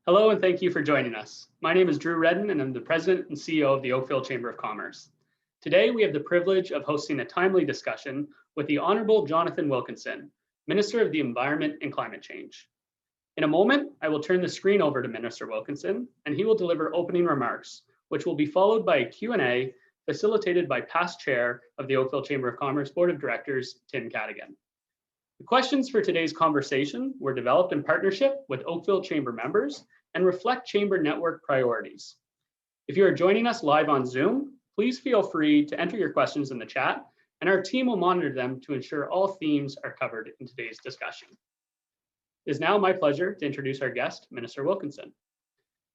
Hello, and thank you for joining us. My name is Drew Redden, and I'm the President and CEO of the Oakville Chamber of Commerce. Today, we have the privilege of hosting a timely discussion with the Honourable Jonathan Wilkinson, Minister of the Environment and Climate Change. In a moment, I will turn the screen over to Minister Wilkinson, and he will deliver opening remarks, which will be followed by a Q&A facilitated by past Chair of the Oakville Chamber of Commerce Board of Directors, Tim Cadigan. The questions for today's conversation were developed in partnership with Oakville Chamber members and reflect Chamber network priorities. If you are joining us live on Zoom, please feel free to enter your questions in the chat, and our team will monitor them to ensure all themes are covered in today's discussion. It is now my pleasure to introduce our guest, Minister Wilkinson.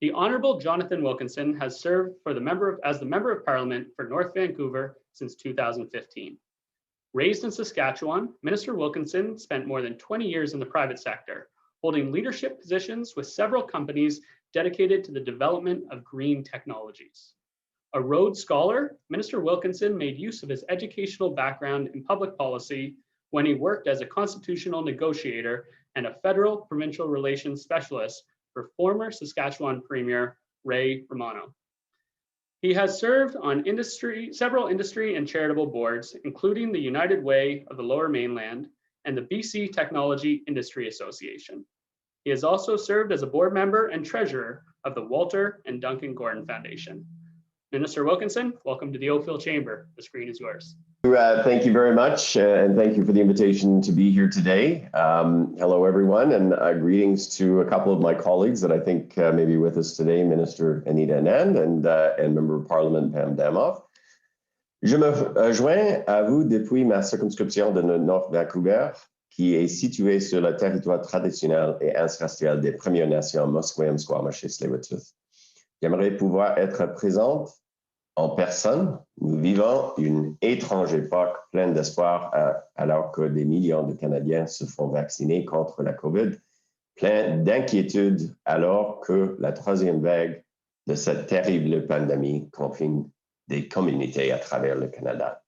The Honourable Jonathan Wilkinson has served as the Member of Parliament for North Vancouver since 2015. Raised in Saskatchewan, Minister Wilkinson spent more than 20 years in the private sector, holding leadership positions with several companies dedicated to the development of green technologies. A Rhodes Scholar, Minister Wilkinson made use of his educational background in public policy when he worked as a constitutional negotiator and a federal provincial relations specialist for former Saskatchewan Premier Ray Romano. He has served on several industry and charitable boards, including the United Way of the Lower Mainland and the BC Technology Industry Association. He has also served as a board member and treasurer of the Walter and Duncan Gordon Foundation. Minister Wilkinson, welcome to the Oakville Chamber. The screen is yours. Thank you very much, and thank you for the invitation to be here today. Hello, everyone, and greetings to a couple of my colleagues that I think may be with us today, Minister Anita Anand and Member of Parliament Pam Damoff. Je me joins à vous depuis ma circonscription de North Vancouver, qui est située sur le territoire traditionnel et ancestral des Premières Nations Musqueam, Squamish et Tsleil-Waututh. J'aimerais pouvoir être présente en personne. Nous vivons une étrange époque pleine d'espoir alors que des millions de Canadiens se font vacciner contre la COVID, plein d'inquiétude alors que la troisième vague de cette terrible pandémie confine des communautés à travers le Canada.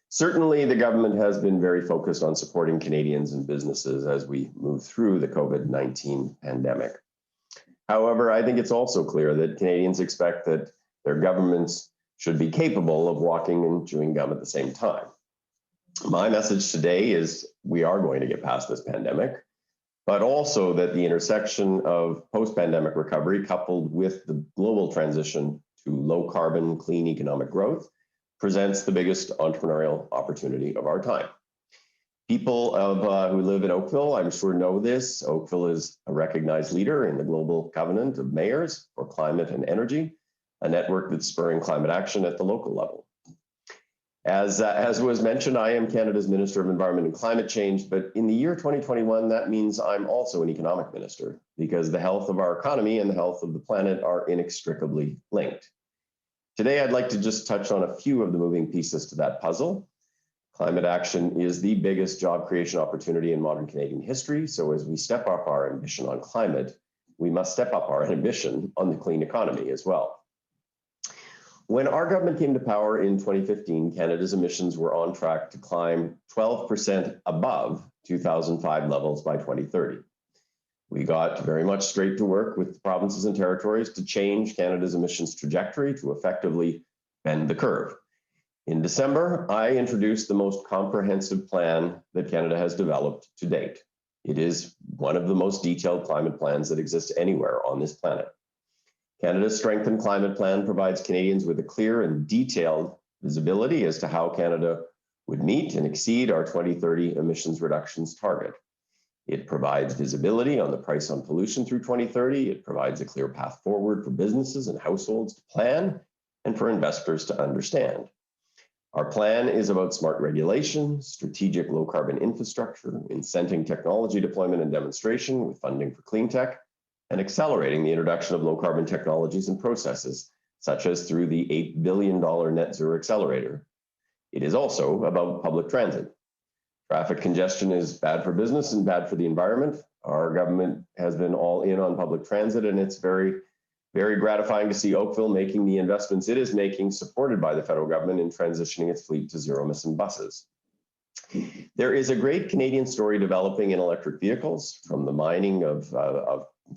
Certainly, the government has been very focused on supporting Canadians and businesses as we move through the COVID-19 pandemic. However, I think it's also clear that Canadians expect that their governments should be capable of walking and chewing gum at the same time. My message today is we are going to get past this pandemic, but also that the intersection of post-pandemic recovery coupled with the global transition to low-carbon, clean economic growth presents the biggest entrepreneurial opportunity of our time. People who live in Oakville, I'm sure know this. Oakville is a recognized leader in the Global Covenant of Mayors for Climate and Energy, a network that's spurring climate action at the local level. As was mentioned, I am Canada's Minister of Environment and Climate Change, but in the year 2021, that means I'm also an economic minister because the health of our economy and the health of the planet are inextricably linked. Today, I'd like to just touch on a few of the moving pieces to that puzzle. Climate action is the biggest job creation opportunity in modern Canadian history. So as we step up our ambition on climate, we must step up our ambition on the clean economy as well. When our government came to power in 2015, Canada's emissions were on track to climb 12% above 2005 levels by 2030. We got very much straight to work with the provinces and territories to change Canada's emissions trajectory to effectively bend the curve. In December, I introduced the most comprehensive plan that Canada has developed to date. It is one of the most detailed climate plans that exists anywhere on this planet. Canada's Strengthened Climate Plan provides Canadians with a clear and detailed visibility as to how Canada would meet and exceed our 2030 emissions reductions target. It provides visibility on the price on pollution through 2030. It provides a clear path forward for businesses and households to plan and for investors to understand. Our plan is about smart regulation, strategic low-carbon infrastructure, incenting technology deployment and demonstration with funding for clean tech, and accelerating the introduction of low-carbon technologies and processes, such as through the $8 billion Net Zero Accelerator. It is also about public transit. Traffic congestion is bad for business and bad for the environment. Our government has been all in on public transit, and it's very gratifying to see Oakville making the investments it is making, supported by the federal government in transitioning its fleet to zero-emission buses. There is a great Canadian story developing in electric vehicles, from the mining of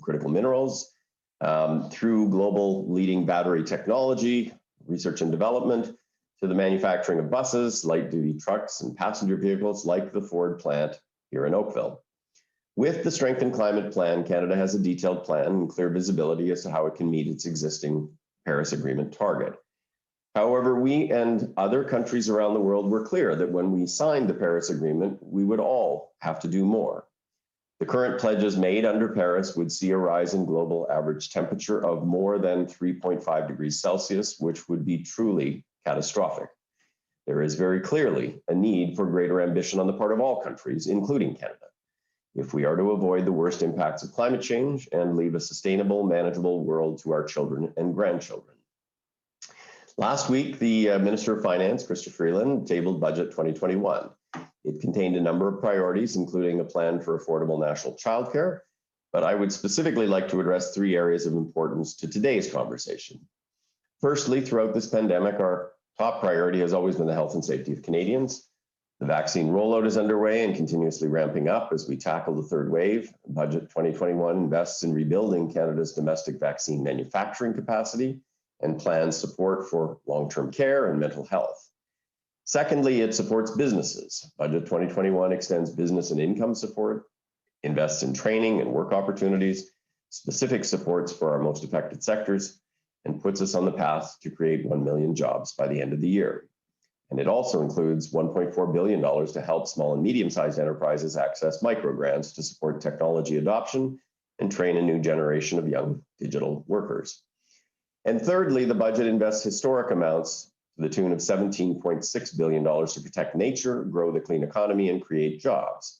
critical minerals, through global leading battery technology, research and development, to the manufacturing of buses, light-duty trucks, and passenger vehicles like the Ford plant here in Oakville. With the Strengthened Climate Plan, Canada has a detailed plan and clear visibility as to how it can meet its existing Paris Agreement target. However, we and other countries around the world were clear that when we signed the Paris Agreement, we would all have to do more. The current pledges made under Paris would see a rise in global average temperature of more than 3.5 degrees Celsius, which would be truly catastrophic. There is very clearly a need for greater ambition on the part of all countries, including Canada, if we are to avoid the worst impacts of climate change and leave a sustainable, manageable world to our children and grandchildren. Last week, the Minister of Finance, Chrystia Freeland, tabled Budget 2021. It contained a number of priorities, including a plan for affordable national childcare, but I would specifically like to address three areas of importance to today's conversation. Firstly, throughout this pandemic, our top priority has always been the health and safety of Canadians. The vaccine rollout is underway and continuously ramping up as we tackle the third wave. Budget 2021 invests in rebuilding Canada's domestic vaccine manufacturing capacity and plans support for long-term care and mental health. Secondly, it supports businesses. Budget 2021 extends business and income support, invests in training and work opportunities, specific supports for our most affected sectors, and puts us on the path to create 1 million jobs by the end of the year. And it also includes $1.4 billion to help small and medium-sized enterprises access microgrants to support technology adoption and train a new generation of young digital workers. And thirdly, the budget invests historic amounts to the tune of $17.6 billion to protect nature, grow the clean economy, and create jobs.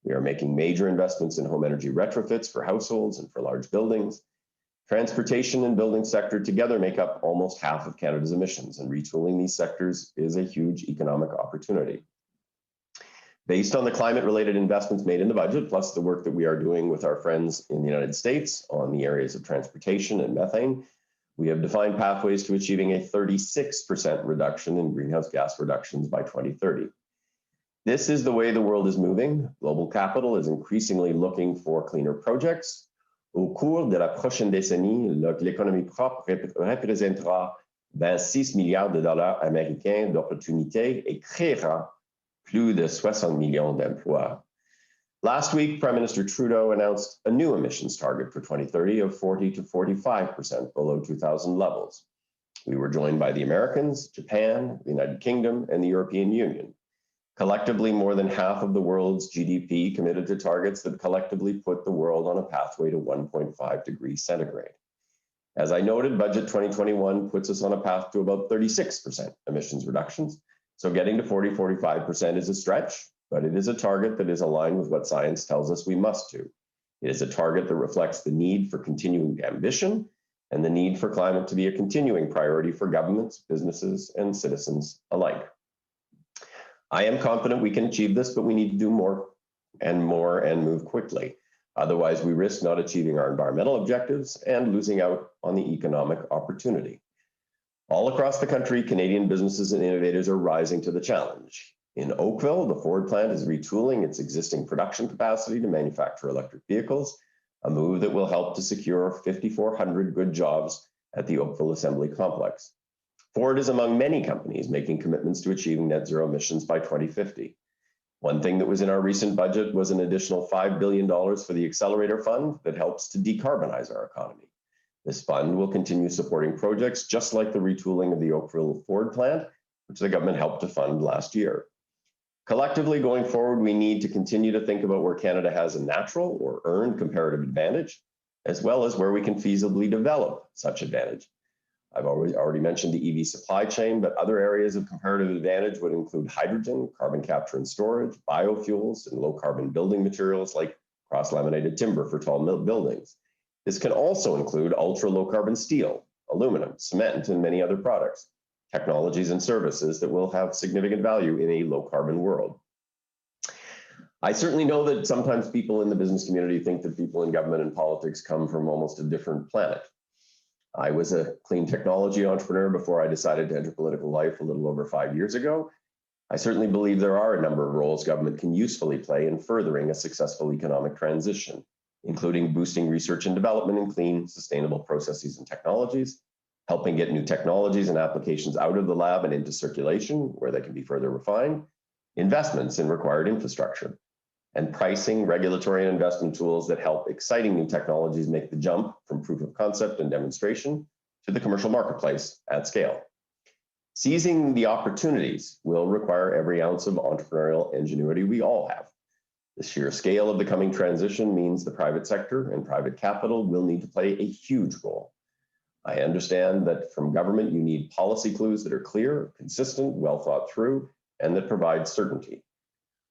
We are making major investments in home energy retrofits for households and for large buildings. Transportation and building sector together make up almost half of Canada's emissions, and retooling these sectors is a huge economic opportunity. Based on the climate-related investments made in the budget, plus the work that we are doing with our friends in the United States on the areas of transportation and methane, we have defined pathways to achieving a 36% reduction in greenhouse gas reductions by 2030. This is the way the world is moving. Global capital is increasingly looking for cleaner projects. Au cours de la prochaine décennie, l'économie propre représentera 26 milliards de dollars américains d'opportunités et créera plus de 60 millions d'emplois. Last week, Prime Minister Trudeau announced a new emissions target for 2030 of 40 to 45% below 2000 levels. We were joined by the Americans, Japan, the United Kingdom, and the European Union. Collectively, more than half of the world's GDP committed to targets that collectively put the world on a pathway to 1.5 degrees centigrade. As I noted, Budget 2021 puts us on a path to about 36% emissions reductions. So getting to 40-45% is a stretch, but it is a target that is aligned with what science tells us we must do. It is a target that reflects the need for continuing ambition and the need for climate to be a continuing priority for governments, businesses, and citizens alike. I am confident we can achieve this, but we need to do more and move quickly. Otherwise, we risk not achieving our environmental objectives and losing out on the economic opportunity. All across the country, Canadian businesses and innovators are rising to the challenge. In Oakville, the Ford plant is retooling its existing production capacity to manufacture electric vehicles, a move that will help to secure 5,400 good jobs at the Oakville Assembly Complex. Ford is among many companies making commitments to achieving net zero emissions by 2050. One thing that was in our recent budget was an additional $5 billion for the Accelerator Fund that helps to decarbonize our economy. This fund will continue supporting projects just like the retooling of the Oakville Ford plant, which the government helped to fund last year. Collectively, going forward, we need to continue to think about where Canada has a natural or earned comparative advantage, as well as where we can feasibly develop such advantage. I've already mentioned the EV supply chain, but other areas of comparative advantage would include hydrogen, carbon capture and storage, biofuels, and low-carbon building materials like cross-laminated timber for tall buildings. This can also include ultra-low-carbon steel, aluminum, cement, and many other products, technologies and services that will have significant value in a low-carbon world. I certainly know that sometimes people in the business community think that people in government and politics come from almost a different planet. I was a clean technology entrepreneur before I decided to enter political life a little over 5 years ago. I certainly believe there are a number of roles government can usefully play in furthering a successful economic transition. including boosting research and development in clean, sustainable processes and technologies, helping get new technologies and applications out of the lab and into circulation where they can be further refined, investments in required infrastructure, and pricing, regulatory, and investment tools that help exciting new technologies make the jump from proof of concept and demonstration to the commercial marketplace at scale. Seizing the opportunities will require every ounce of entrepreneurial ingenuity we all have. The sheer scale of the coming transition means the private sector and private capital will need to play a huge role. I understand that from government, you need policy clues that are clear, consistent, well thought through, and that provide certainty.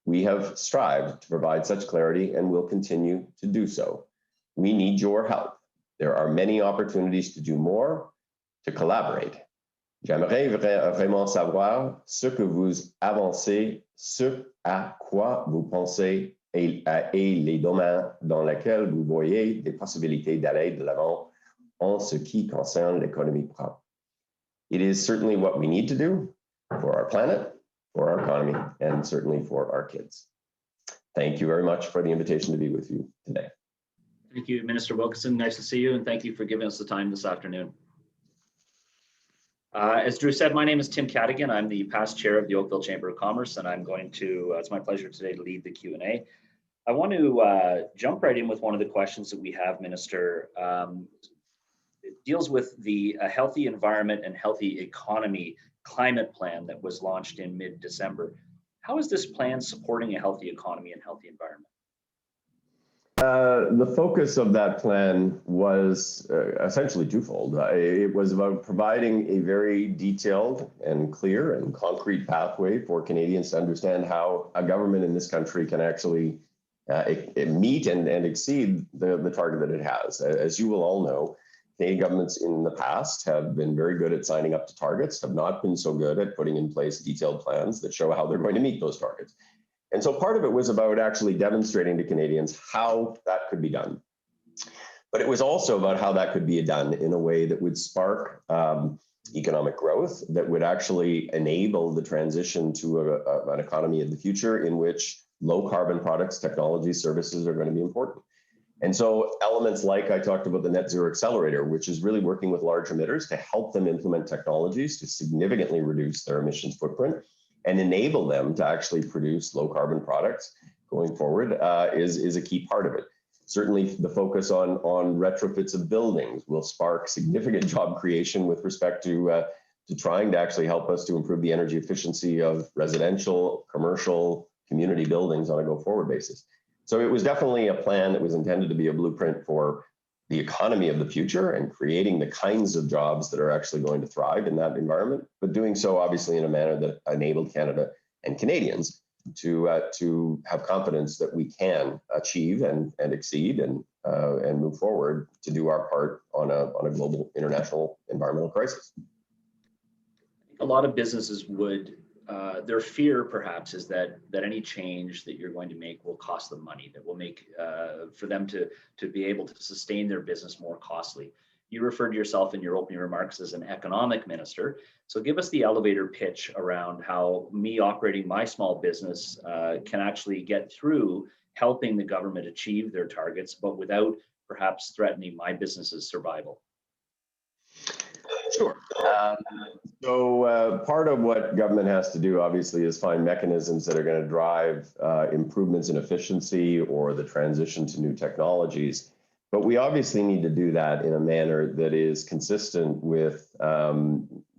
We have strived to provide such clarity and will continue to do so. We need your help. There are many opportunities to do more, to collaborate. J'aimerais vraiment savoir ce que vous avancez, ce à quoi vous pensez et les domaines dans lesquels vous voyez des possibilités d'aller de l'avant en ce qui concerne l'économie propre. It is certainly what we need to do for our planet, for our economy, and certainly for our kids. Thank you very much for the invitation to be with you today. Thank you, Minister Wilkinson. Nice to see you, and thank you for giving us the time this afternoon. As Drew said, my name is Tim Cadigan. I'm the past chair of the Oakville Chamber of Commerce, and I'm going to, it's my pleasure today to lead the Q&A. I want to jump right in with one of the questions that we have, Minister. It deals with the Healthy Environment and Healthy Economy climate plan that was launched in mid-December. How is this plan supporting a healthy economy and healthy environment? The focus of that plan was essentially twofold. It was about providing a very detailed and clear and concrete pathway for Canadians to understand how a government in this country can actually meet and exceed the target that it has. As you will all know, Canadian governments in the past have been very good at signing up to targets, have not been so good at putting in place detailed plans that show how they're going to meet those targets. And so part of it was about actually demonstrating to Canadians how that could be done. But it was also about how that could be done in a way that would spark economic growth, that would actually enable the transition to an economy of the future in which low carbon products, technologies, services are going to be important. And so elements like I talked about the Net Zero Accelerator, which is really working with large emitters to help them implement technologies to significantly reduce their emissions footprint and enable them to actually produce low carbon products going forward is a key part of it. Certainly the focus on retrofits of buildings will spark significant job creation with respect to trying to actually help us to improve the energy efficiency of residential, commercial, community buildings on a go forward basis. So it was definitely a plan that was intended to be a blueprint for the economy of the future and creating the kinds of jobs that are actually going to thrive in that environment, but doing so obviously in a manner that enabled Canada and Canadians to have confidence that we can achieve and exceed and move forward to do our part on a global international environmental crisis. A lot of businesses would, their fear perhaps is that any change that you're going to make will cost them money, that will make for them to be able to sustain their business more costly. You referred to yourself in your opening remarks as an economic minister. So give us the elevator pitch around how me operating my small business can actually get through helping the government achieve their targets, but without perhaps threatening my business's survival. Sure. So part of what government has to do, obviously, is find mechanisms that are going to drive improvements in efficiency or the transition to new technologies. But we obviously need to do that in a manner that is consistent with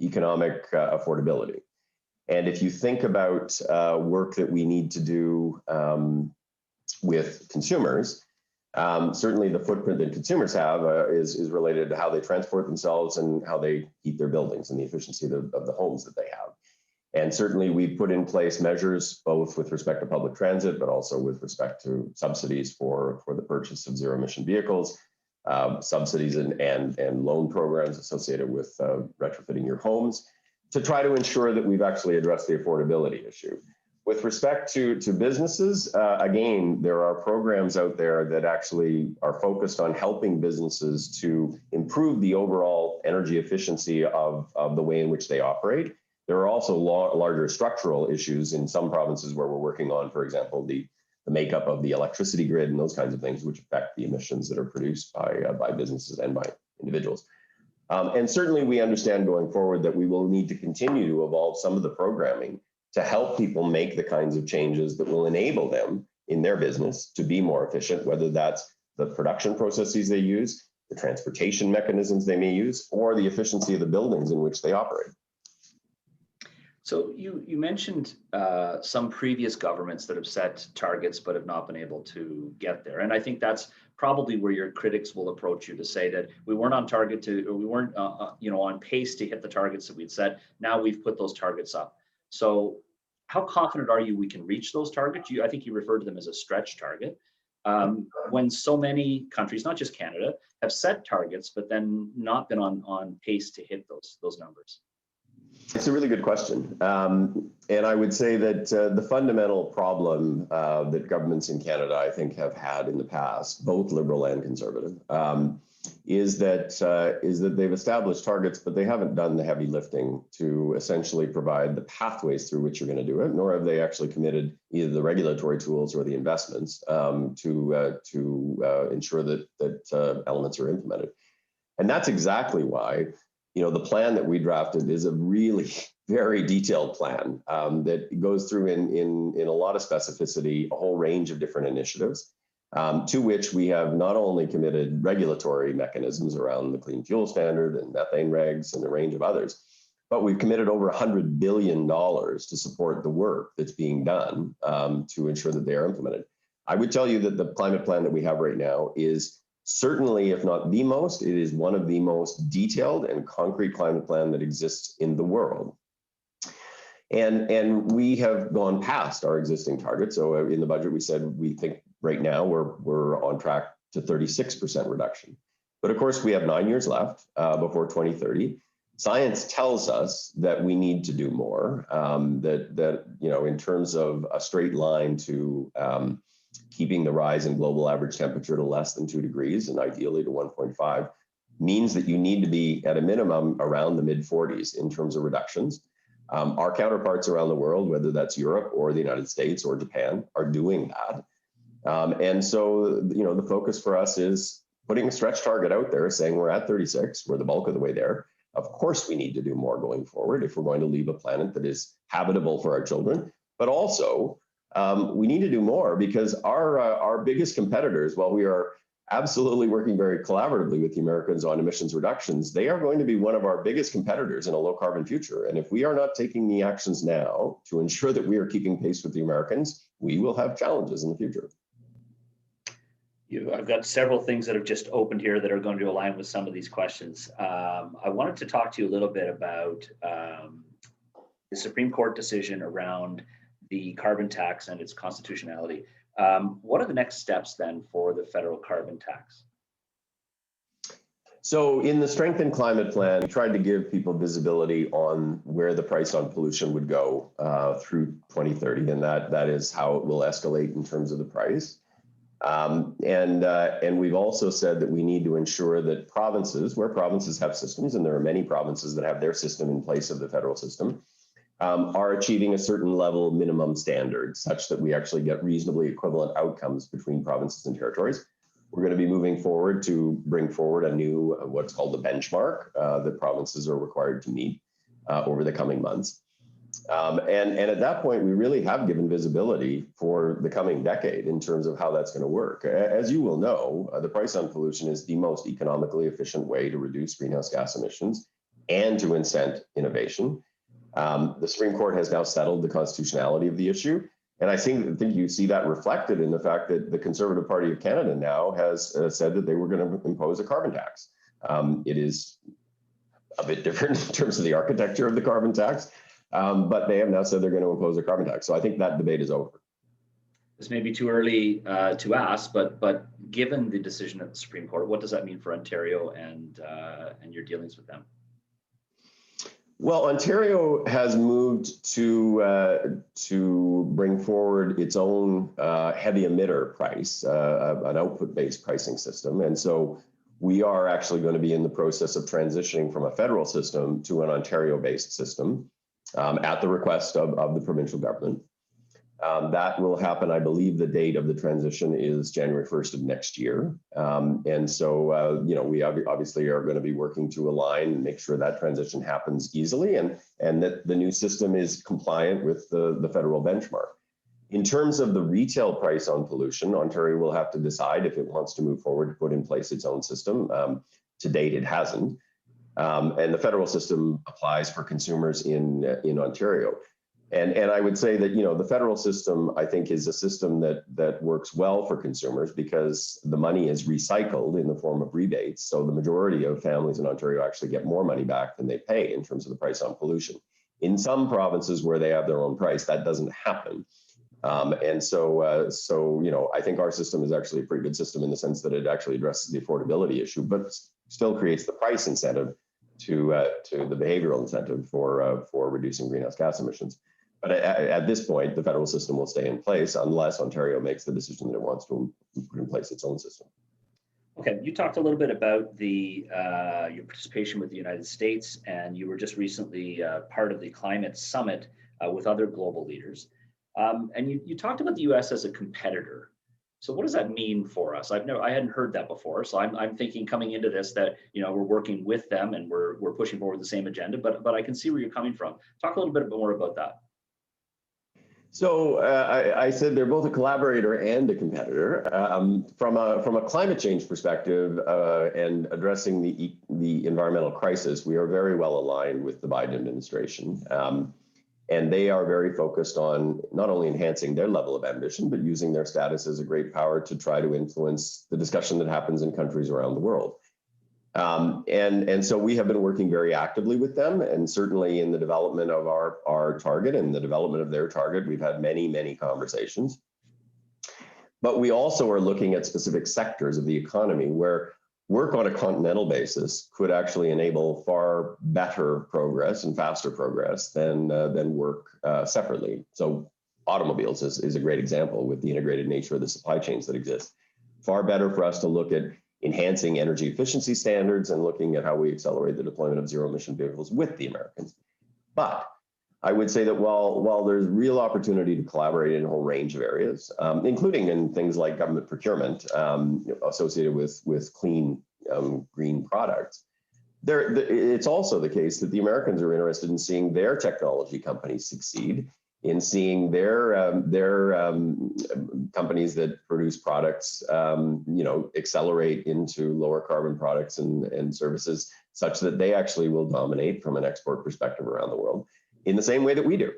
economic affordability. And if you think about work that we need to do with consumers, certainly the footprint that consumers have is related to how they transport themselves and how they heat their buildings and the efficiency of the homes that they have. And certainly we put in place measures both with respect to public transit, but also with respect to subsidies for the purchase of zero emission vehicles, subsidies and loan programs associated with retrofitting your homes to try to ensure that we've actually addressed the affordability issue. With respect to businesses, again, there are programs out there that actually are focused on helping businesses to improve the overall energy efficiency of the way in which they operate. There are also larger structural issues in some provinces where we're working on, for example, the the makeup of the electricity grid and those kinds of things, which affect the emissions that are produced by businesses and by individuals. And certainly we understand going forward that we will need to continue to evolve some of the programming to help people make the kinds of changes that will enable them in their business to be more efficient, whether that's the production processes they use, the transportation mechanisms they may use, or the efficiency of the buildings in which they operate. So you mentioned some previous governments that have set targets but have not been able to get there, and I think that's probably where your critics will approach you to say that we weren't on target to, or we weren't on pace to hit the targets that we'd set. Now we've put those targets up. So how confident are you we can reach those targets? I think you referred to them as a stretch target. When so many countries, not just Canada, have set targets but then not been on pace to hit those numbers. It's a really good question. And I would say that the fundamental problem that governments in Canada, I think, have had in the past, both Liberal and Conservative, is that they've established targets, but they haven't done the heavy lifting to essentially provide the pathways through which you're going to do it, nor have they actually committed either the regulatory tools or the investments to ensure that elements are implemented. And that's exactly why the plan that we drafted is a really very detailed plan that goes through in a lot of specificity a whole range of different initiatives, to which we have not only committed regulatory mechanisms around the clean fuel standard and methane regs and a range of others, but we've committed over $100 billion to support the work that's being done to ensure that they are implemented. I would tell you that the climate plan that we have right now is certainly, if not the most, it is one of the most detailed and concrete climate plan that exists in the world. And we have gone past our existing targets. So in the budget, we said we think right now we're on track to 36% reduction. But of course, we have 9 years left before 2030. Science tells us that we need to do more. That in terms of a straight line to keeping the rise in global average temperature to less than 2 degrees and ideally to 1.5 means that you need to be at a minimum around the mid-40s in terms of reductions. Our counterparts around the world, whether that's Europe or the United States or Japan, are doing that. And so, the focus for us is putting a stretch target out there saying we're at 36, we're the bulk of the way there. Of course, we need to do more going forward if we're going to leave a planet that is habitable for our children, but also we need to do more because our biggest competitors, while we are absolutely working very collaboratively with the Americans on emissions reductions, they are going to be one of our biggest competitors in a low carbon future. And if we are not taking the actions now to ensure that we are keeping pace with the Americans, we will have challenges in the future. I've got several things that have just opened here that are going to align with some of these questions. I wanted to talk to you a little bit about the Supreme Court decision around the carbon tax and its constitutionality. What are the next steps then for the federal carbon tax? So in the Strengthened Climate Plan, we tried to give people visibility on where the price on pollution would go through 2030, and that is how it will escalate in terms of the price. And we've also said that we need to ensure that provinces, where provinces have systems, and there are many provinces that have their system in place of the federal system, are achieving a certain level of minimum standard such that we actually get reasonably equivalent outcomes between provinces and territories. We're going to be moving forward to bring forward a new, what's called the benchmark that provinces are required to meet over the coming months. And at that point, we really have given visibility for the coming decade in terms of how that's going to work. As you will know, the price on pollution is the most economically efficient way to reduce greenhouse gas emissions and to incent innovation. The Supreme Court has now settled the constitutionality of the issue. And I think you see that reflected in the fact that the Conservative Party of Canada now has said that they were going to impose a carbon tax. It is a bit different in terms of the architecture of the carbon tax, but they have now said they're going to impose a carbon tax. So I think that debate is over. This may be too early to ask, but given the decision of the Supreme Court, what does that mean for Ontario and your dealings with them? Well, Ontario has moved to bring forward its own heavy emitter price, an output-based pricing system. And so we are actually going to be in the process of transitioning from a federal system to an Ontario-based system at the request of the provincial government. That will happen, I believe the date of the transition is January 1st of next year. And so, we obviously are going to be working to align and make sure that transition happens easily and that the new system is compliant with the federal benchmark. In terms of the retail price on pollution, Ontario will have to decide if it wants to move forward to put in place its own system. To date, it hasn't. And the federal system applies for consumers in Ontario. And I would say that, the federal system, I think, is a system that works well for consumers because the money is recycled in the form of rebates. So the majority of families in Ontario actually get more money back than they pay in terms of the price on pollution. In some provinces where they have their own price, that doesn't happen. And so, I think our system is actually a pretty good system in the sense that it actually addresses the affordability issue, but still creates the price incentive to the behavioral incentive for reducing greenhouse gas emissions. But at this point, the federal system will stay in place unless Ontario makes the decision that it wants to put in place its own system. Okay, you talked a little bit about your participation with the United States, and you were just recently part of the climate summit with other global leaders. And you talked about the U.S. as a competitor. So what does that mean for us? I hadn't heard that before. So I'm thinking coming into this that we're working with them and we're pushing forward the same agenda. But I can see where you're coming from. Talk a little bit more about that. So I said they're both a collaborator and a competitor. From a climate change perspective and addressing the environmental crisis, we are very well aligned with the Biden administration. And they are very focused on not only enhancing their level of ambition, but using their status as a great power to try to influence the discussion that happens in countries around the world. And so we have been working very actively with them, and certainly in the development of our target and the development of their target, we've had many, many conversations. But we also are looking at specific sectors of the economy where work on a continental basis could actually enable far better progress and faster progress than work separately. So automobiles is a great example with the integrated nature of the supply chains that exist. Far better for us to look at enhancing energy efficiency standards and looking at how we accelerate the deployment of zero emission vehicles with the Americans. But I would say that while there's real opportunity to collaborate in a whole range of areas, including in things like government procurement associated with clean green products, it's also the case that the Americans are interested in seeing their technology companies succeed, in seeing their companies that produce products, accelerate into lower carbon products and services, such that they actually will dominate from an export perspective around the world, in the same way that we do.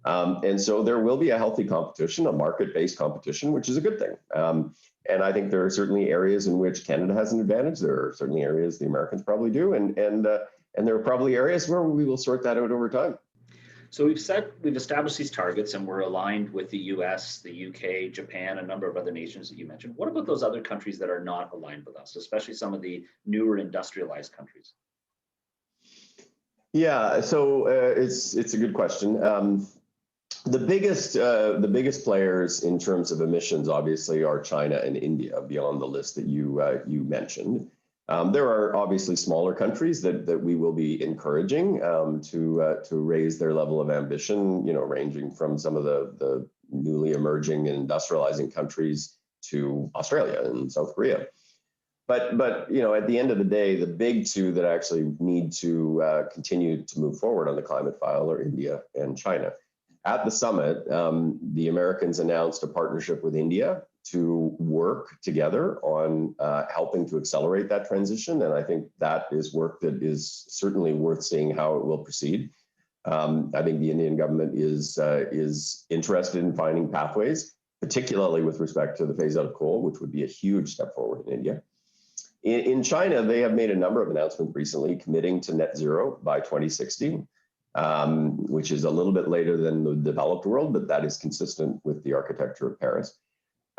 And so there will be a healthy competition, a market-based competition, which is a good thing. And I think there are certainly areas in which Canada has an advantage. There are certainly areas the Americans probably do. And there are probably areas where we will sort that out over time. So we've established these targets and we're aligned with the US, the UK, Japan, a number of other nations that you mentioned. What about those other countries that are not aligned with us, especially some of the newer industrialized countries? Yeah, so it's a good question. The biggest players in terms of emissions, obviously, are China and India, beyond the list that you mentioned. There are obviously smaller countries that we will be encouraging to raise their level of ambition, ranging from some of the newly emerging and industrializing countries to Australia and South Korea. But at the end of the day, the big two that actually need to continue to move forward on the climate file are India and China. At the summit, the Americans announced a partnership with India to work together on helping to accelerate that transition. And I think that is work that is certainly worth seeing how it will proceed. I think the Indian government is interested in finding pathways, particularly with respect to the phase out of coal, which would be a huge step forward in India. In China, they have made a number of announcements recently committing to net zero by 2060, which is a little bit later than the developed world, but that is consistent with the architecture of Paris.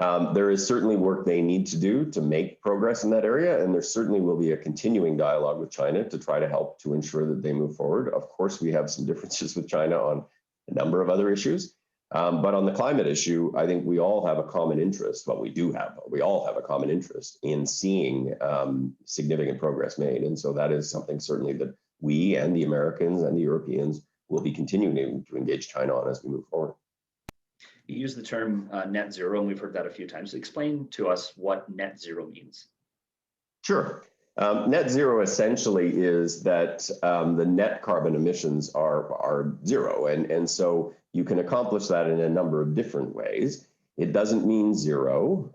There is certainly work they need to do to make progress in that area, and there certainly will be a continuing dialogue with China to try to help to ensure that they move forward. Of course, we have some differences with China on a number of other issues, but on the climate issue, I think we all have a common interest. Well, we all have a common interest in seeing significant progress made, and so that is something certainly that we and the Americans and the Europeans will be continuing to engage China on as we move forward. You use the term net zero, and we've heard that a few times. Explain to us what net zero means. Sure. Net zero essentially is that the net carbon emissions are zero. And so you can accomplish that in a number of different ways. It doesn't mean zero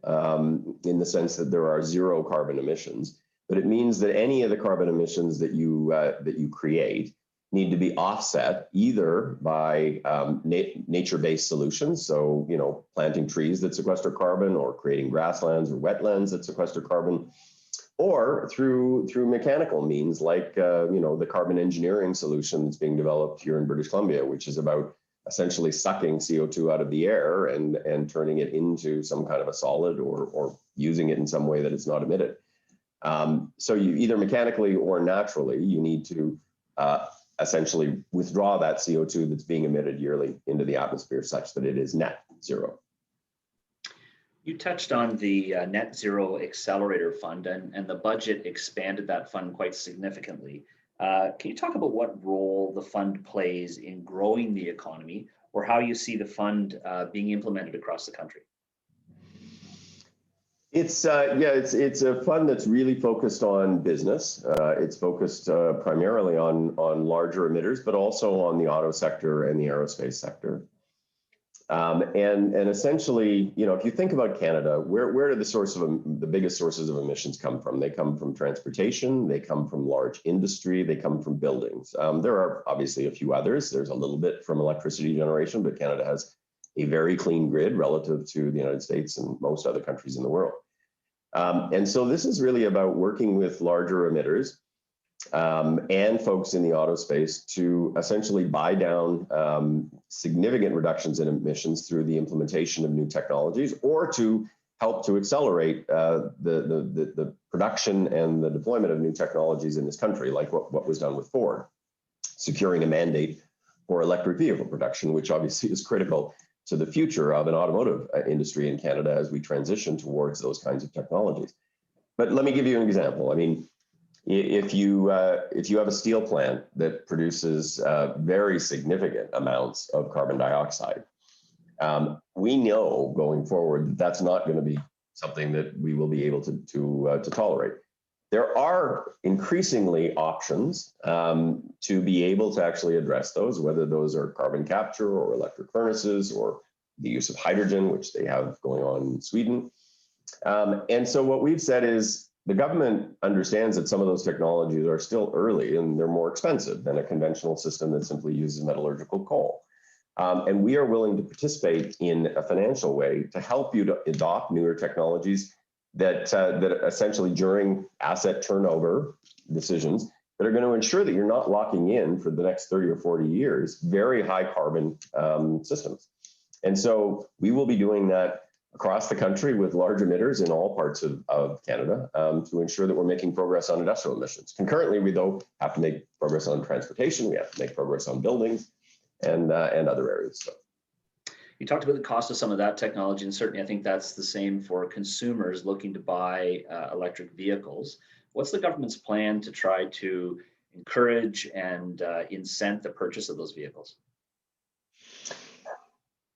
in the sense that there are zero carbon emissions, but it means that any of the carbon emissions that you create need to be offset either by nature-based solutions, so planting trees that sequester carbon, or creating grasslands or wetlands that sequester carbon, or through mechanical means like the carbon engineering solution that's being developed here in British Columbia, which is about essentially sucking CO2 out of the air and turning it into some kind of a solid, or using it in some way that it's not emitted. So you either mechanically or naturally, you need to essentially withdraw that CO2 that's being emitted yearly into the atmosphere such that it is net zero. You touched on the Net Zero Accelerator Fund, and the budget expanded that fund quite significantly. Can you talk about what role the fund plays in growing the economy, or how you see the fund being implemented across the country? It's a fund that's really focused on business. It's focused primarily on larger emitters, but also on the auto sector and the aerospace sector. And essentially, if you think about Canada, where do the biggest sources of emissions come from? They come from transportation, they come from large industry, they come from buildings. There are obviously a few others. There's a little bit from electricity generation, but Canada has a very clean grid relative to the United States and most other countries in the world. And so this is really about working with larger emitters and folks in the auto space to essentially buy down significant reductions in emissions through the implementation of new technologies, or to help to accelerate the production and the deployment of new technologies in this country, like what was done with Ford, securing a mandate for electric vehicle production, which obviously is critical to the future of an automotive industry in Canada as we transition towards those kinds of technologies. But let me give you an example. I mean, if you have a steel plant that produces very significant amounts of carbon dioxide, we know going forward that that's not going to be something that we will be able to tolerate. There are increasingly options to be able to actually address those, whether those are carbon capture or electric furnaces or the use of hydrogen, which they have going on in Sweden. And so what we've said is, the government understands that some of those technologies are still early and they're more expensive than a conventional system that simply uses metallurgical coal. And we are willing to participate in a financial way to help you to adopt newer technologies that essentially during asset turnover decisions that are going to ensure that you're not locking in for the next 30 or 40 years very high carbon systems. And so we will be doing that across the country with large emitters in all parts of Canada to ensure that we're making progress on industrial emissions. Concurrently, we though have to make progress on transportation, we have to make progress on buildings and other areas. So. You talked about the cost of some of that technology, and certainly I think that's the same for consumers looking to buy electric vehicles. What's the government's plan to try to encourage and incent the purchase of those vehicles?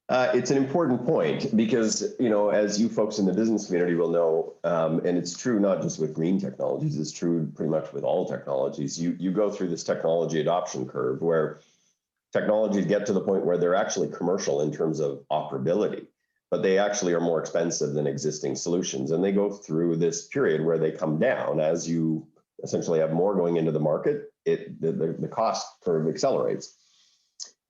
It's an important point because, as you folks in the business community will know, and it's true not just with green technologies, it's true pretty much with all technologies, you go through this technology adoption curve where technologies get to the point where they're actually commercial in terms of operability, but they actually are more expensive than existing solutions. And they go through this period where they come down as you essentially have more going into the market, the cost curve accelerates.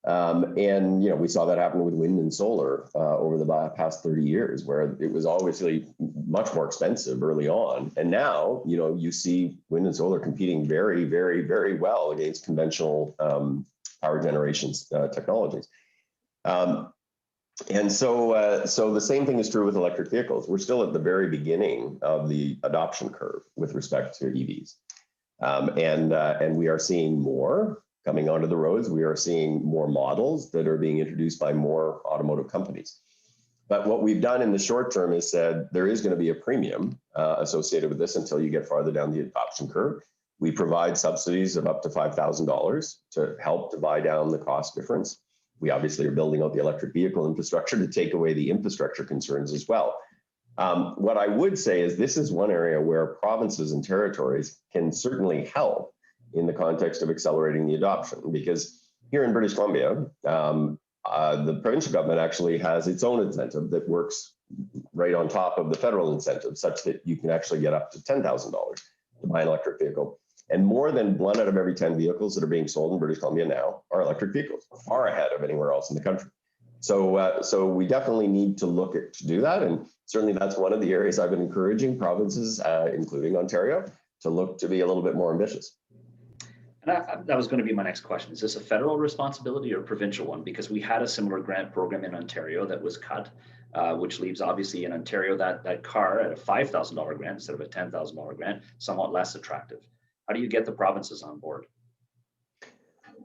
And we saw that happen with wind and solar over the past 30 years, where it was obviously much more expensive early on. And now, you see wind and solar competing very, very, very well against conventional power generation technologies. And so the same thing is true with electric vehicles. We're still at the very beginning of the adoption curve with respect to EVs. And we are seeing more coming onto the roads. We are seeing more models that are being introduced by more automotive companies. But what we've done in the short term is said there is going to be a premium associated with this until you get farther down the adoption curve. We provide subsidies of up to $5,000 to help to buy down the cost difference. We obviously are building out the electric vehicle infrastructure to take away the infrastructure concerns as well. What I would say is this is one area where provinces and territories can certainly help in the context of accelerating the adoption, because here in British Columbia, the provincial government actually has its own incentive that works right on top of the federal incentive, such that you can actually get up to $10,000 to buy an electric vehicle. And more than 1 out of every 10 vehicles that are being sold in British Columbia now are electric vehicles, far ahead of anywhere else in the country. So we definitely need to look at to do that. And certainly that's one of the areas I've been encouraging provinces, including Ontario, to look to be a little bit more ambitious. And that was going to be my next question. Is this a federal responsibility or a provincial one? Because we had a similar grant program in Ontario that was cut, which leaves obviously in Ontario that car at a $5,000 grant instead of a $10,000 grant, somewhat less attractive. How do you get the provinces on board?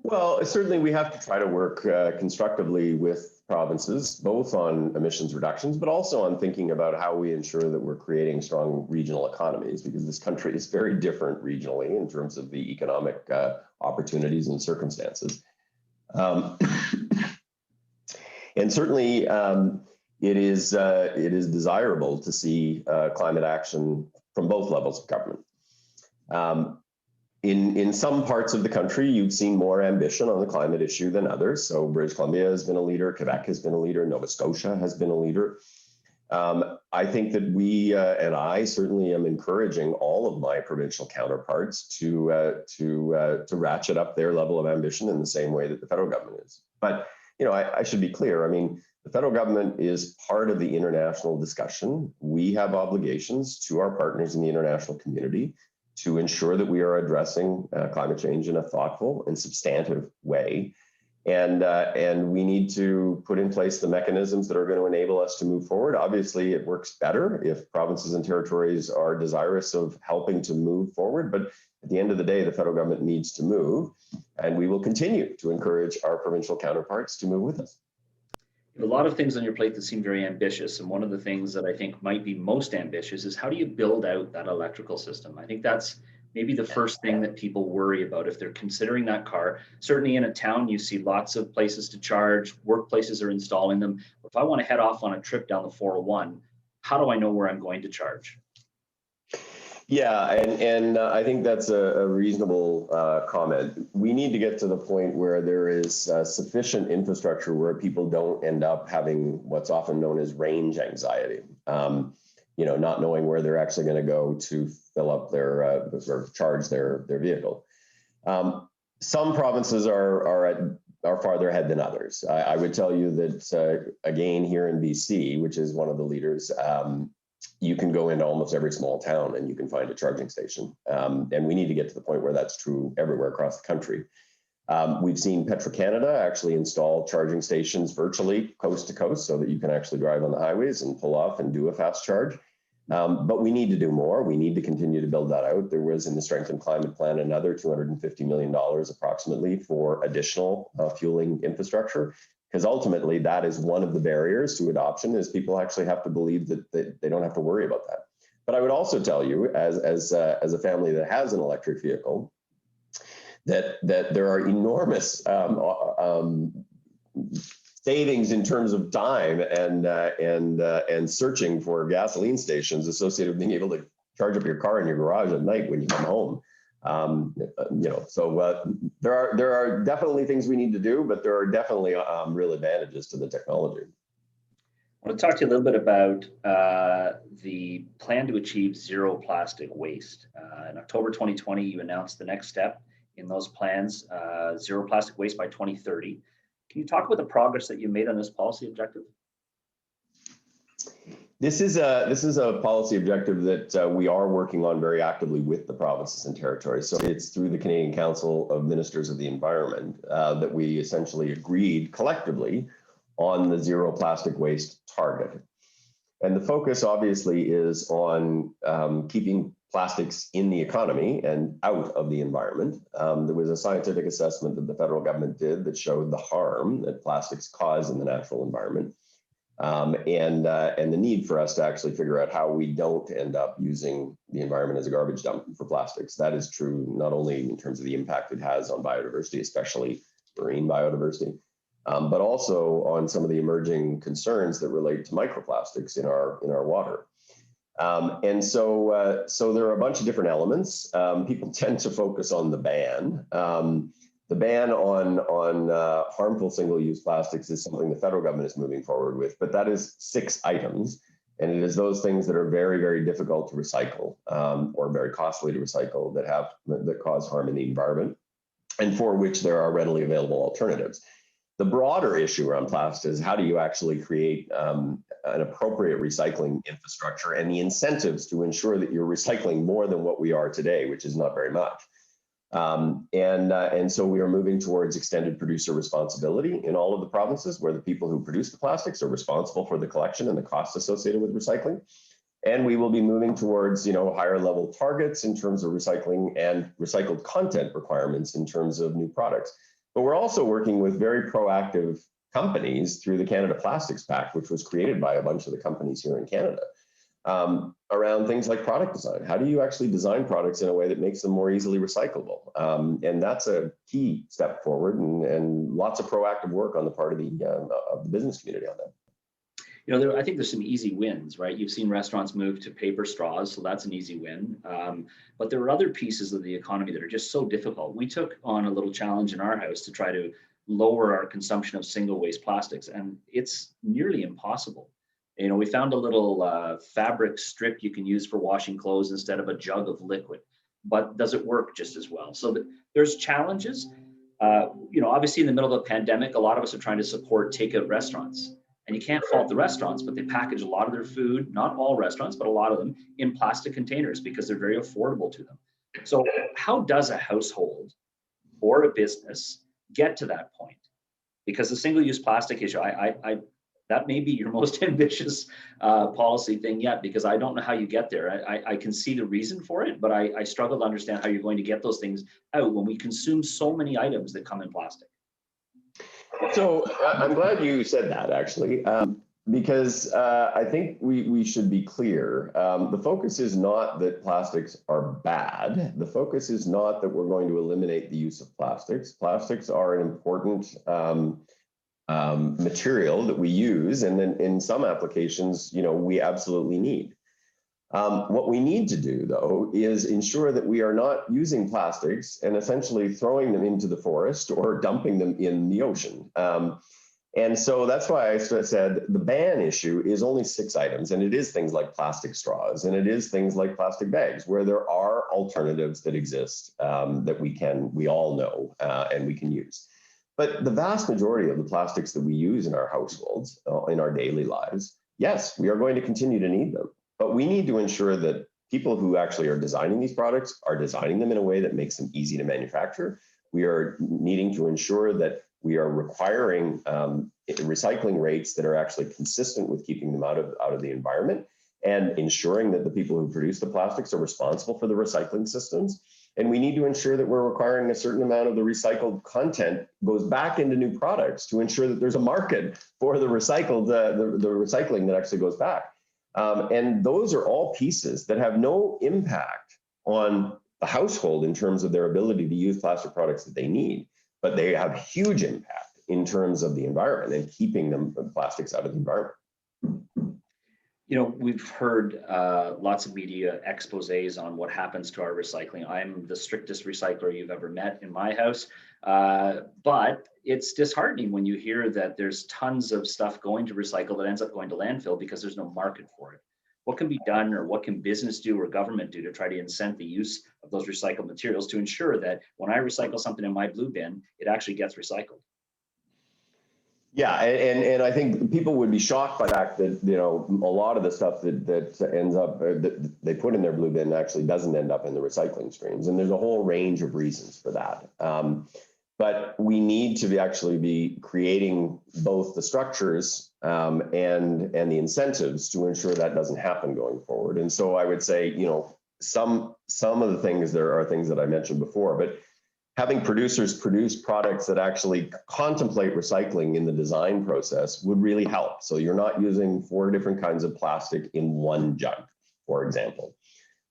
Well, certainly we have to try to work constructively with provinces, both on emissions reductions, but also on thinking about how we ensure that we're creating strong regional economies, because this country is very different regionally in terms of the economic opportunities and circumstances. And certainly it is desirable to see climate action from both levels of government. In some parts of the country, you've seen more ambition on the climate issue than others. So British Columbia has been a leader, Quebec has been a leader, Nova Scotia has been a leader. I think that we, and I certainly am encouraging all of my provincial counterparts to ratchet up their level of ambition in the same way that the federal government is. But I should be clear. I mean, the federal government is part of the international discussion. We have obligations to our partners in the international community to ensure that we are addressing climate change in a thoughtful and substantive way. And we need to put in place the mechanisms that are going to enable us to move forward. Obviously, it works better if provinces and territories are desirous of helping to move forward. But at the end of the day, the federal government needs to move, and we will continue to encourage our provincial counterparts to move with us. A lot of things on your plate that seem very ambitious. And one of the things that I think might be most ambitious is how do you build out that electrical system? I think that's maybe the first thing that people worry about if they're considering that car. Certainly in a town, you see lots of places to charge, workplaces are installing them. If I want to head off on a trip down the 401, how do I know where I'm going to charge? Yeah, and I think that's a reasonable comment. We need to get to the point where there is sufficient infrastructure where people don't end up having what's often known as range anxiety. Not knowing where they're actually going to go to fill up their sort of charge their vehicle. Some provinces are farther ahead than others. I would tell you that again here in BC, which is one of the leaders. You can go into almost every small town and you can find a charging station. And we need to get to the point where that's true everywhere across the country. We've seen Petro-Canada actually install charging stations virtually coast to coast so that you can actually drive on the highways and pull off and do a fast charge. But we need to do more. We need to continue to build that out. There was in the Strength and Climate Plan another $250 million approximately for additional fueling infrastructure. Because ultimately, that is one of the barriers to adoption is people actually have to believe that they don't have to worry about that. But I would also tell you, as a family that has an electric vehicle, that there are enormous savings in terms of time and searching for gasoline stations associated with being able to charge up your car in your garage at night when you come home. There are definitely things we need to do, but there are definitely real advantages to the technology. I want to talk to you a little bit about the plan to achieve zero plastic waste. In October 2020, you announced the next step in those plans, zero plastic waste by 2030. Can you talk about the progress that you made on this policy objective? This is a policy objective that we are working on very actively with the provinces and territories. So it's through the Canadian Council of Ministers of the Environment that we essentially agreed collectively on the zero plastic waste target. And the focus obviously is on keeping plastics in the economy and out of the environment. There was a scientific assessment that the federal government did that showed the harm that plastics cause in the natural environment. And the need for us to actually figure out how we don't end up using the environment as a garbage dump for plastics. That is true not only in terms of the impact it has on biodiversity, especially marine biodiversity, but also on some of the emerging concerns that relate to microplastics in our water. So there are a bunch of different elements. People tend to focus on the ban. The ban on harmful single-use plastics is something the federal government is moving forward with, but that is 6 items. And it is those things that are very, very difficult to recycle or very costly to recycle that cause harm in the environment and for which there are readily available alternatives. The broader issue around plastic is how do you actually create an appropriate recycling infrastructure and the incentives to ensure that you're recycling more than what we are today, which is not very much. And so we are moving towards extended producer responsibility in all of the provinces where the people who produce the plastics are responsible for the collection and the costs associated with recycling. And we will be moving towards, higher level targets in terms of recycling and recycled content requirements in terms of new products. But we're also working with very proactive companies through the Canada Plastics Pact, which was created by a bunch of the companies here in Canada, around things like product design. How do you actually design products in a way that makes them more easily recyclable? And that's a key step forward, and lots of proactive work on the part of the business community on that. I think there's some easy wins, right? You've seen restaurants move to paper straws, so that's an easy win. But there are other pieces of the economy that are just so difficult. We took on a little challenge in our house to try to lower our consumption of single-use plastics, and it's nearly impossible. We found a little fabric strip you can use for washing clothes instead of a jug of liquid, but does it work just as well? So there's challenges. Obviously in the middle of a pandemic, a lot of us are trying to support takeout restaurants. And you can't fault the restaurants, but they package a lot of their food, not all restaurants, but a lot of them, in plastic containers because they're very affordable to them. So how does a household or a business get to that point? Because the single-use plastic issue, that may be your most ambitious policy thing yet, because I don't know how you get there. I can see the reason for it, but I struggle to understand how you're going to get those things out when we consume so many items that come in plastic. So I'm glad you said that, actually, because I think we should be clear. The focus is not that plastics are bad. The focus is not that we're going to eliminate the use of plastics. Plastics are an important material that we use, and then in some applications, we absolutely need. What we need to do, though, is ensure that we are not using plastics and essentially throwing them into the forest or dumping them in the ocean. And so that's why I said the ban issue is only 6 items, and it is things like plastic straws, and it is things like plastic bags, where there are alternatives that exist that we all know and we can use. But the vast majority of the plastics that we use in our households, in our daily lives, yes, we are going to continue to need them. But we need to ensure that people who actually are designing these products are designing them in a way that makes them easy to manufacture. We are needing to ensure that we are requiring recycling rates that are actually consistent with keeping them out of the environment, and ensuring that the people who produce the plastics are responsible for the recycling systems. And we need to ensure that we're requiring a certain amount of the recycled content goes back into new products to ensure that there's a market for the recycled, the recycling that actually goes back. And those are all pieces that have no impact on the household in terms of their ability to use plastic products that they need, but they have huge impact in terms of the environment and keeping them plastics out of the environment. We've heard lots of media exposés on what happens to our recycling. I'm the strictest recycler you've ever met in my house, but it's disheartening when you hear that there's tons of stuff going to recycle that ends up going to landfill because there's no market for it. What can be done, or what can business do or government do to try to incent the use of those recycled materials to ensure that when I recycle something in my blue bin, it actually gets recycled? Yeah, and I think people would be shocked by the fact that a lot of the stuff that ends up that they put in their blue bin actually doesn't end up in the recycling streams, and there's a whole range of reasons for that. But we need to actually be creating both the structures and the incentives to ensure that doesn't happen going forward. And so I would say some of the things, there are things that I mentioned before, but having producers produce products that actually contemplate recycling in the design process would really help. So you're not using 4 different kinds of plastic in one jug, for example.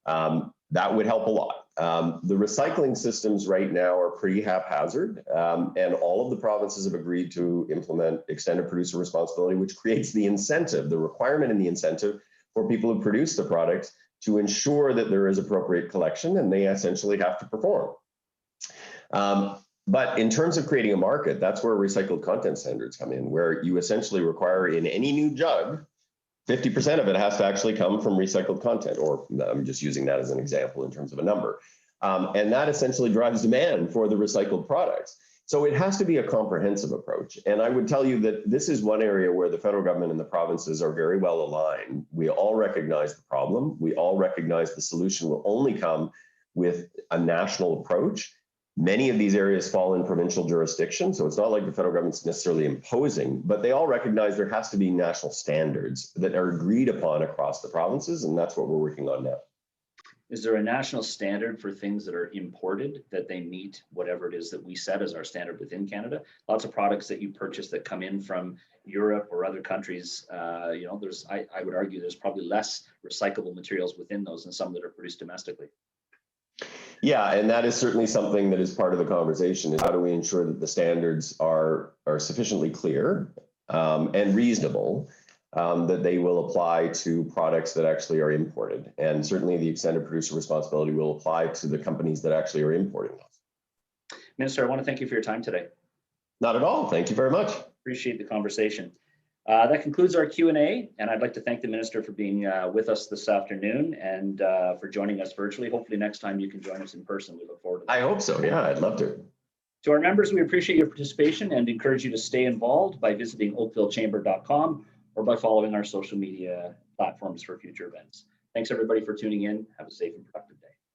That would help a lot. The recycling systems right now are pretty haphazard, and all of the provinces have agreed to implement extended producer responsibility, which creates the incentive, the requirement and the incentive for people who produce the product to ensure that there is appropriate collection, and they essentially have to perform. But in terms of creating a market, that's where recycled content standards come in, where you essentially require in any new jug, 50% of it has to actually come from recycled content, or I'm just using that as an example in terms of a number. And that essentially drives demand for the recycled products. So it has to be a comprehensive approach. And I would tell you that this is one area where the federal government and the provinces are very well aligned. We all recognize the problem. We all recognize the solution will only come with a national approach. Many of these areas fall in provincial jurisdiction, so it's not like the federal government's necessarily imposing, but they all recognize there has to be national standards that are agreed upon across the provinces, and that's what we're working on now. Is there a national standard for things that are imported that they meet whatever it is that we set as our standard within Canada? Lots of products that you purchase that come in from Europe or other countries, you know, I would argue there's probably less recyclable materials within those than some that are produced domestically. Yeah, and that is certainly something that is part of the conversation, is how do we ensure that the standards are sufficiently clear and reasonable, that they will apply to products that actually are imported. And certainly the extended producer responsibility will apply to the companies that actually are importing those. Minister, I want to thank you for your time today. Not at all. Thank you very much. Appreciate the conversation. That concludes our Q&A, and I'd like to thank the Minister for being with us this afternoon and for joining us virtually. Hopefully next time you can join us in person. We look forward to that. I hope so. Yeah, I'd love to. To our members, we appreciate your participation and encourage you to stay involved by visiting oakvillechamber.com or by following our social media platforms for future events. Thanks everybody for tuning in. Have a safe and productive day.